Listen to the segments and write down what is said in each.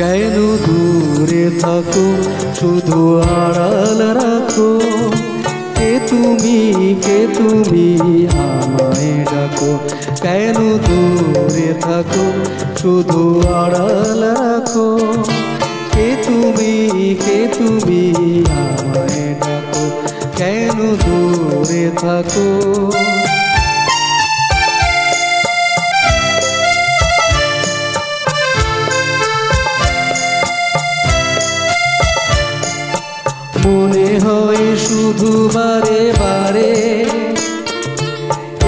কেন দূরে থাকো শুধু আড়াল রাখো, কে তুমি আমায় ডাকো। কেন দূরে থাকো শুধু আড়াল রাখো, কে তুমি আমায় ডাকো। কেন দূরে থাকো। মনে হয় শুধু বারে বারে,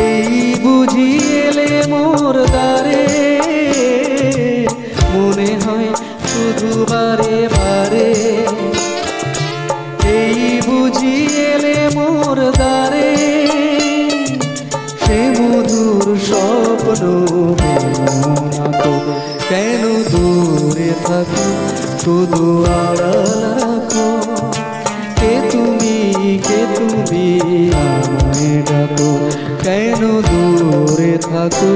এই বুঝি এলে মোর দ্বারে। মনে হয় শুধু বারে বারে, এই বুঝি এলে মোর দ্বারে। সে মধুর স্বপ্ন কেন দূরে থাকো শুধু আড়াল রাখো, কে তুমি আমায় ডাকো। কেন দূরে থাকো।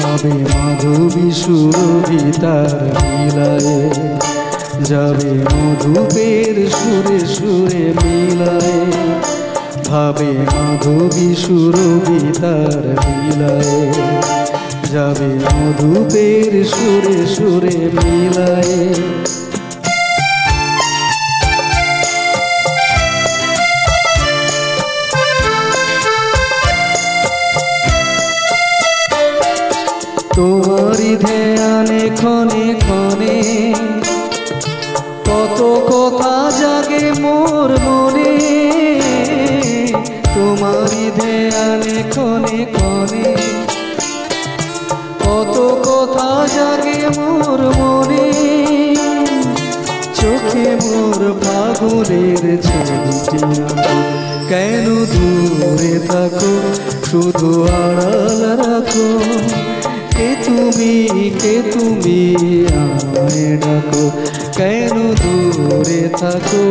যাবে মাধবী সুরভিতার মিলায়ে, যাবে মধুপের সুরে সুরে মিলায়ে। ভাবে মাধবী সুরভিতার মিলায়ে, যাবে মধুপের সুরে সুরে মিলায়ে। তোমারি ধ্যানে ক্ষণে ক্ষণে কত কথা জাগে মোর মনে। তোমারি ধ্যানে ক্ষণে ক্ষণে কত কথা জাগে মোর মনে। চোখে মোর ফাগুনের ছবিটি কেন দূরে থাকো শুধু আড়াল রাখো, কে তুমি আমায় ডাকো। কেন দূরে থাকো।